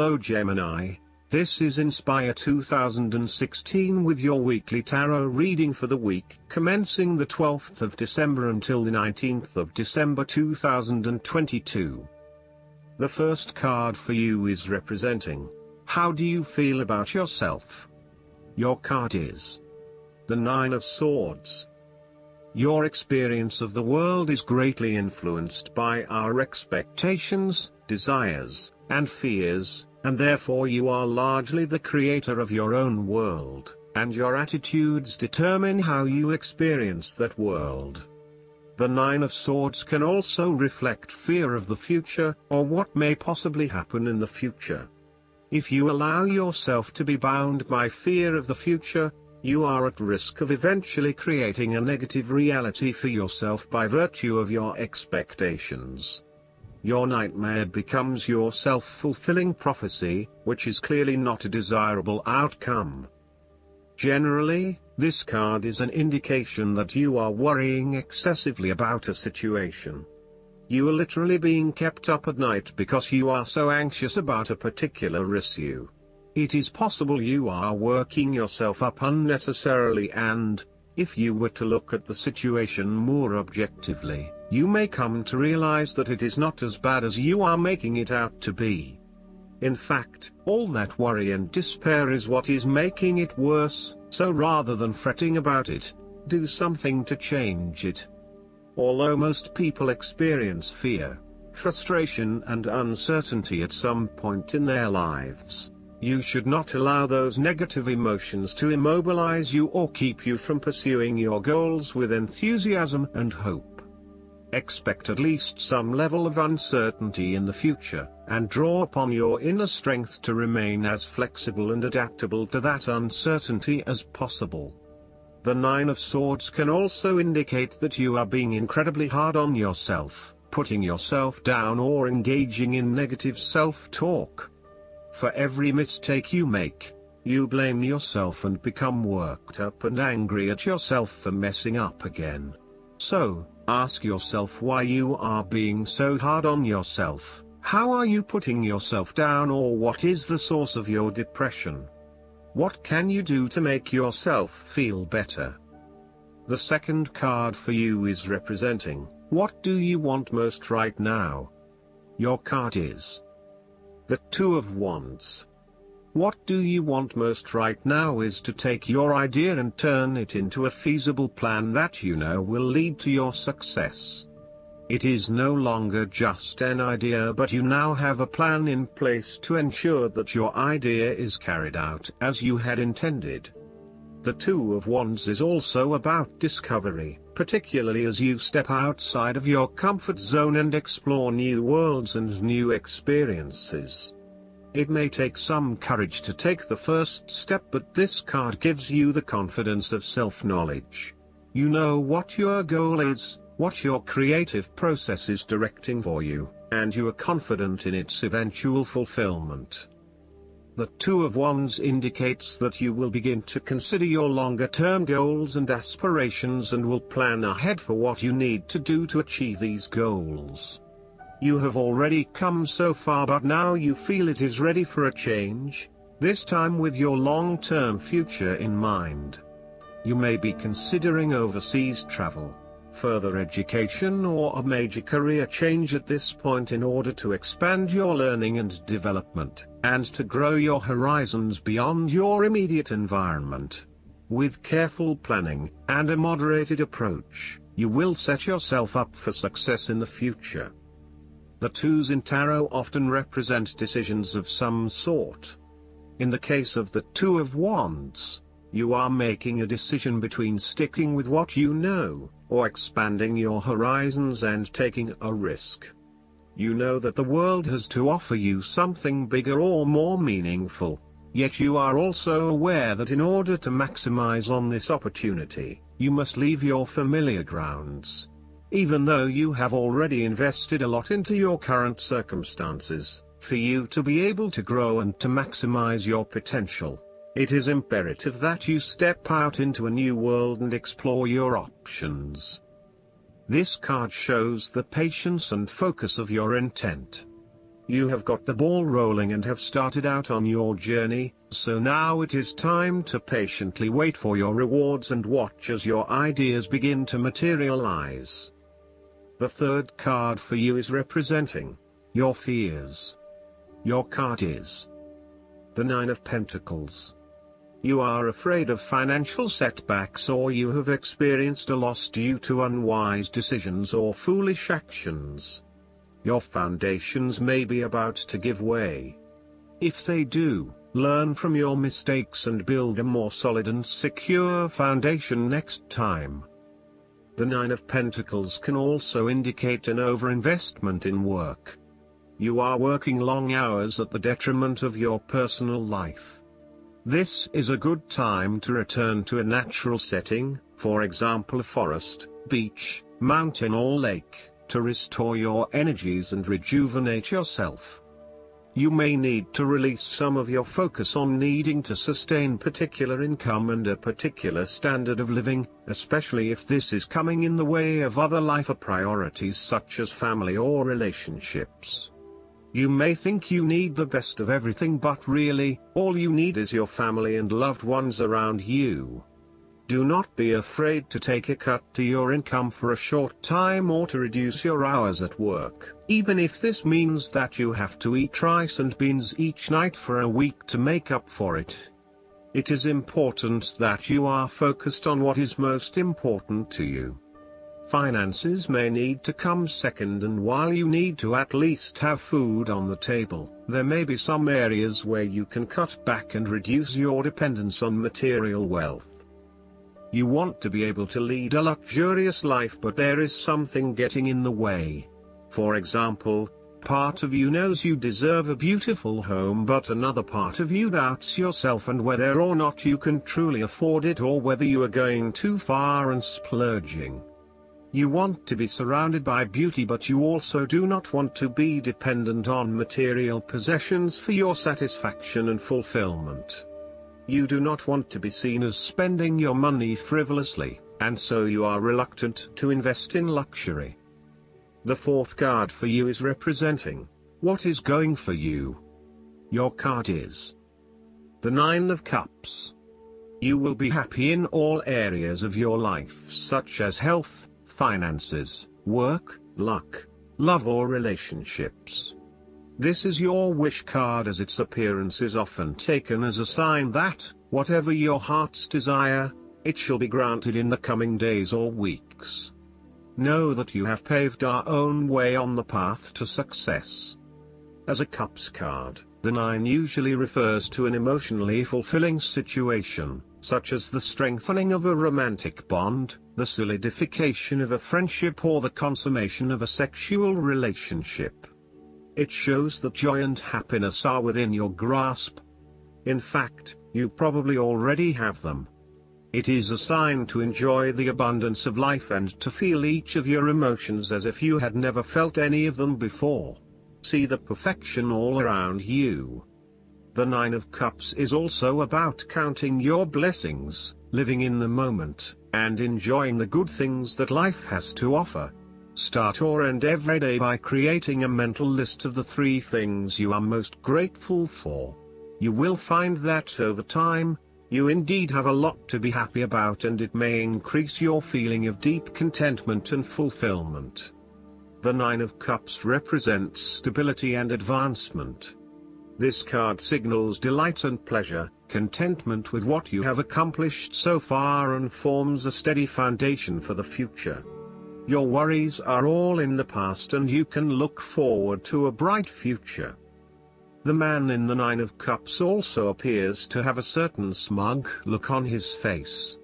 Hello Gemini, this is Inspire 2016 with your weekly tarot reading for the week commencing the 12th of December until the 19th of December 2022. The first card for you is representing, how do you feel about yourself? Your card is the Nine of Swords. Your experience of the world is greatly influenced by our expectations, desires, and fears, and therefore you are largely the creator of your own world, and your attitudes determine how you experience that world. The Nine of Swords can also reflect fear of the future, or what may possibly happen in the future. If you allow yourself to be bound by fear of the future, you are at risk of eventually creating a negative reality for yourself by virtue of your expectations. Your nightmare becomes your self-fulfilling prophecy, which is clearly not a desirable outcome. Generally, this card is an indication that you are worrying excessively about a situation. You are literally being kept up at night because you are so anxious about a particular issue. It is possible you are working yourself up unnecessarily, and, if you were to look at the situation more objectively, you may come to realize that it is not as bad as you are making it out to be. In fact, all that worry and despair is what is making it worse, so rather than fretting about it, do something to change it. Although most people experience fear, frustration and uncertainty at some point in their lives, you should not allow those negative emotions to immobilize you or keep you from pursuing your goals with enthusiasm and hope. Expect at least some level of uncertainty in the future, and draw upon your inner strength to remain as flexible and adaptable to that uncertainty as possible. The Nine of Swords can also indicate that you are being incredibly hard on yourself, putting yourself down or engaging in negative self-talk. For every mistake you make, you blame yourself and become worked up and angry at yourself for messing up again. So, ask yourself why you are being so hard on yourself. How are you putting yourself down, or what is the source of your depression? What can you do to make yourself feel better? The second card for you is representing, what do you want most right now? Your card is the Two of Wands. What do you want most right now is to take your idea and turn it into a feasible plan that you know will lead to your success. It is no longer just an idea, but you now have a plan in place to ensure that your idea is carried out as you had intended. The Two of Wands is also about discovery, particularly as you step outside of your comfort zone and explore new worlds and new experiences. It may take some courage to take the first step, but this card gives you the confidence of self-knowledge. You know what your goal is, what your creative process is directing for you, and you are confident in its eventual fulfillment. The Two of Wands indicates that you will begin to consider your longer-term goals and aspirations and will plan ahead for what you need to do to achieve these goals. You have already come so far, but now you feel it is ready for a change, this time with your long-term future in mind. You may be considering overseas travel, further education, or a major career change at this point in order to expand your learning and development, and to grow your horizons beyond your immediate environment. With careful planning, and a moderated approach, you will set yourself up for success in the future. The twos in tarot often represent decisions of some sort. In the case of the Two of Wands, you are making a decision between sticking with what you know, or expanding your horizons and taking a risk. You know that the world has to offer you something bigger or more meaningful, yet you are also aware that in order to maximize on this opportunity, you must leave your familiar grounds. Even though you have already invested a lot into your current circumstances, for you to be able to grow and to maximize your potential, it is imperative that you step out into a new world and explore your options. This card shows the patience and focus of your intent. You have got the ball rolling and have started out on your journey, so now it is time to patiently wait for your rewards and watch as your ideas begin to materialize. The third card for you is representing your fears. Your card is the Nine of Pentacles. You are afraid of financial setbacks, or you have experienced a loss due to unwise decisions or foolish actions. Your foundations may be about to give way. If they do, learn from your mistakes and build a more solid and secure foundation next time. The Nine of Pentacles can also indicate an overinvestment in work. You are working long hours at the detriment of your personal life. This is a good time to return to a natural setting, for example a forest, beach, mountain or lake, to restore your energies and rejuvenate yourself. You may need to release some of your focus on needing to sustain particular income and a particular standard of living, especially if this is coming in the way of other life priorities such as family or relationships. You may think you need the best of everything, but really, all you need is your family and loved ones around you. Do not be afraid to take a cut to your income for a short time or to reduce your hours at work, even if this means that you have to eat rice and beans each night for a week to make up for it. It is important that you are focused on what is most important to you. Finances may need to come second, and while you need to at least have food on the table, there may be some areas where you can cut back and reduce your dependence on material wealth. You want to be able to lead a luxurious life, but there is something getting in the way. For example, part of you knows you deserve a beautiful home, but another part of you doubts yourself and whether or not you can truly afford it, or whether you are going too far and splurging. You want to be surrounded by beauty, but you also do not want to be dependent on material possessions for your satisfaction and fulfillment. You do not want to be seen as spending your money frivolously, and so you are reluctant to invest in luxury. The fourth card for you is representing what is going for you. Your card is the Nine of Cups. You will be happy in all areas of your life, such as health, finances, work, luck, love or relationships. This is your wish card, as its appearance is often taken as a sign that, whatever your heart's desire, it shall be granted in the coming days or weeks. Know that you have paved our own way on the path to success. As a Cups card, the Nine usually refers to an emotionally fulfilling situation, such as the strengthening of a romantic bond, the solidification of a friendship, or the consummation of a sexual relationship. It shows that joy and happiness are within your grasp. In fact, you probably already have them. It is a sign to enjoy the abundance of life and to feel each of your emotions as if you had never felt any of them before. See the perfection all around you. The Nine of Cups is also about counting your blessings, living in the moment, and enjoying the good things that life has to offer. Start or end every day by creating a mental list of the 3 things you are most grateful for. You will find that over time, you indeed have a lot to be happy about, and it may increase your feeling of deep contentment and fulfillment. The Nine of Cups represents stability and advancement. This card signals delight and pleasure, contentment with what you have accomplished so far, and forms a steady foundation for the future. Your worries are all in the past, and you can look forward to a bright future. The man in the Nine of Cups also appears to have a certain smug look on his face.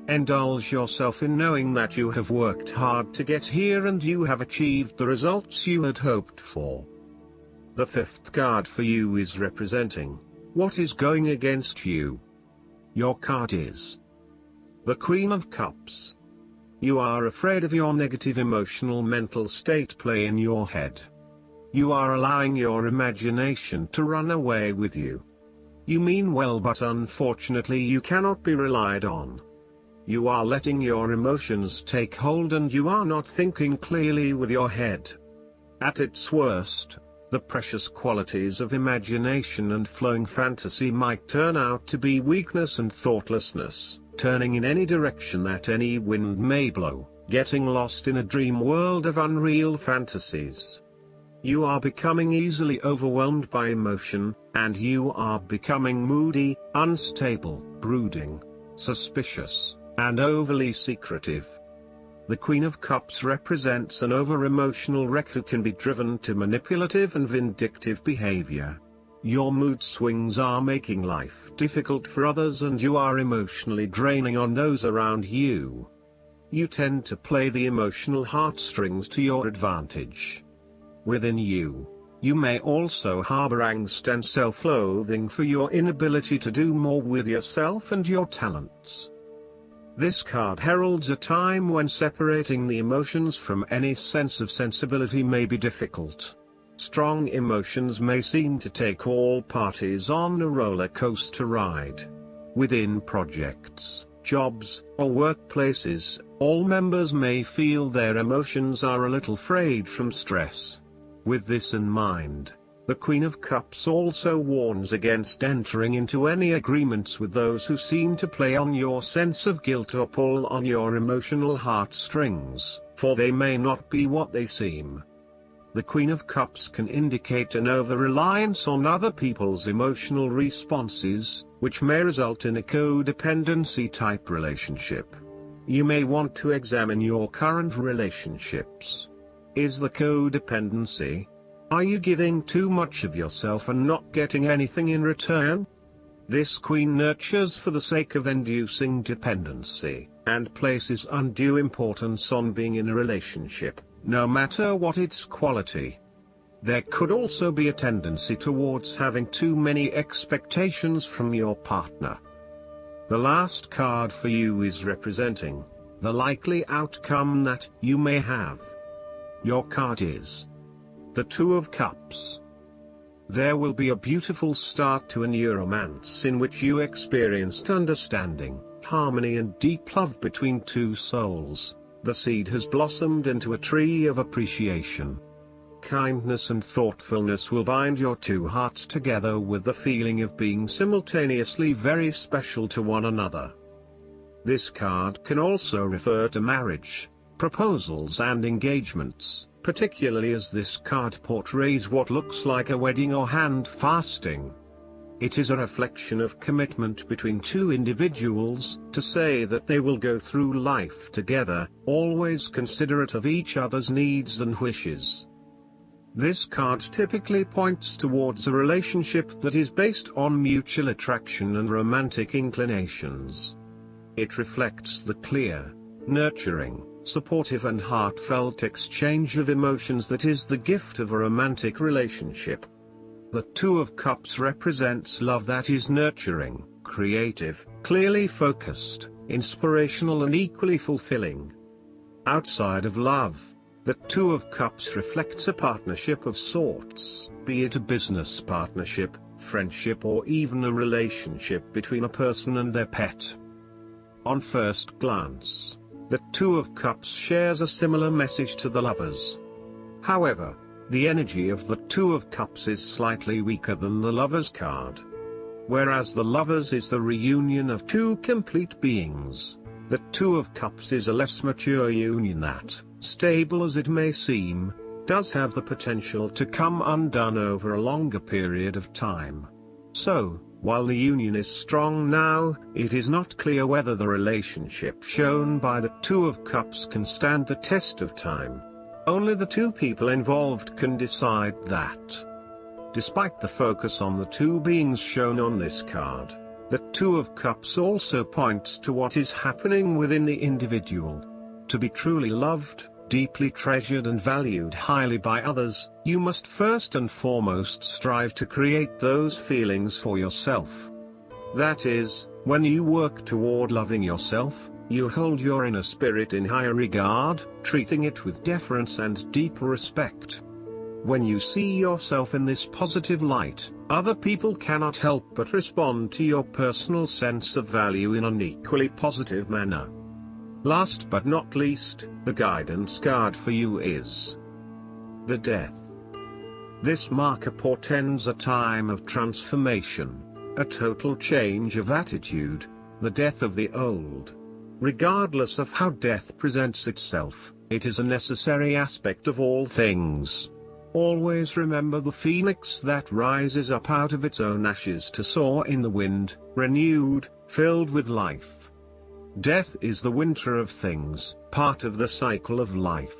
Indulge yourself in knowing that you have worked hard to get here and you have achieved the results you had hoped for. The fifth card for you is representing what is going against you. Your card is the Queen of Cups. You are afraid of your negative emotional mental state play in your head. You are allowing your imagination to run away with you. You mean well, but unfortunately you cannot be relied on. You are letting your emotions take hold, and you are not thinking clearly with your head. At its worst, The precious qualities of imagination and flowing fantasy might turn out to be weakness and thoughtlessness, turning in any direction that any wind may blow, getting lost in a dream world of unreal fantasies. You are becoming easily overwhelmed by emotion, and you are becoming moody, unstable, brooding, suspicious, and overly secretive. The Queen of Cups represents an over-emotional wreck who can be driven to manipulative and vindictive behavior. Your mood swings are making life difficult for others and you are emotionally draining on those around you. You tend to play the emotional heartstrings to your advantage. Within you, you may also harbor angst and self-loathing for your inability to do more with yourself and your talents. This card heralds a time when separating the emotions from any sense of sensibility may be difficult. Strong emotions may seem to take all parties on a roller coaster ride. Within projects, jobs, or workplaces, all members may feel their emotions are a little frayed from stress. With this in mind, the Queen of Cups also warns against entering into any agreements with those who seem to play on your sense of guilt or pull on your emotional heartstrings, for they may not be what they seem. The Queen of Cups can indicate an over-reliance on other people's emotional responses, which may result in a codependency-type relationship. You may want to examine your current relationships. Is the codependency? Are you giving too much of yourself and not getting anything in return? This queen nurtures for the sake of inducing dependency, and places undue importance on being in a relationship, no matter what its quality. There could also be a tendency towards having too many expectations from your partner. The last card for you is representing the likely outcome that you may have. Your card is the Two of Cups. There will be a beautiful start to a new romance in which you experienced understanding, harmony and deep love between two souls. The seed has blossomed into a tree of appreciation. Kindness and thoughtfulness will bind your two hearts together with the feeling of being simultaneously very special to one another. This card can also refer to marriage, proposals and engagements, particularly as this card portrays what looks like a wedding or hand fasting. It is a reflection of commitment between two individuals, to say that they will go through life together, always considerate of each other's needs and wishes. This card typically points towards a relationship that is based on mutual attraction and romantic inclinations. It reflects the clear, nurturing, supportive and heartfelt exchange of emotions that is the gift of a romantic relationship. The Two of Cups represents love that is nurturing, creative, clearly focused, inspirational and equally fulfilling. Outside of love, the Two of Cups reflects a partnership of sorts, be it a business partnership, friendship or even a relationship between a person and their pet. On first glance, the Two of Cups shares a similar message to the Lovers. However, the energy of the Two of Cups is slightly weaker than the Lovers card. Whereas the Lovers is the reunion of two complete beings, the Two of Cups is a less mature union that, stable as it may seem, does have the potential to come undone over a longer period of time. So, while the union is strong now, it is not clear whether the relationship shown by the Two of Cups can stand the test of time. Only the two people involved can decide that. Despite the focus on the two beings shown on this card, the Two of Cups also points to what is happening within the individual. To be truly loved, deeply treasured and valued highly by others, you must first and foremost strive to create those feelings for yourself. That is, when you work toward loving yourself, you hold your inner spirit in higher regard, treating it with deference and deep respect. When you see yourself in this positive light, other people cannot help but respond to your personal sense of value in an equally positive manner. Last but not least, the guidance card for you is the Death. This marker portends a time of transformation, a total change of attitude, the death of the old. Regardless of how death presents itself, it is a necessary aspect of all things. Always remember the phoenix that rises up out of its own ashes to soar in the wind, renewed, filled with life. Death is the winter of things, part of the cycle of life.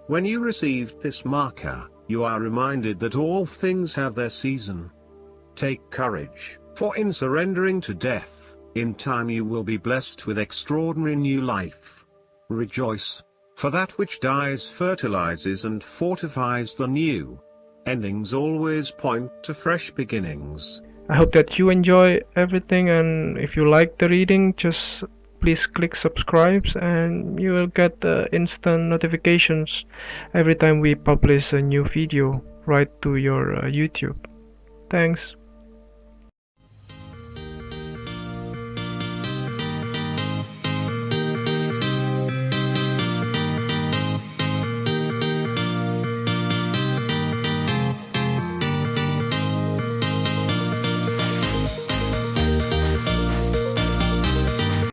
When you received this marker, you are reminded that all things have their season. Take courage, for in surrendering to death, in time you will be blessed with extraordinary new life. Rejoice, for that which dies fertilizes and fortifies the new. Endings always point to fresh beginnings. I hope that you enjoy everything, and if you like the reading, just please click subscribe and you will get instant notifications every time we publish a new video right to your YouTube. Thanks.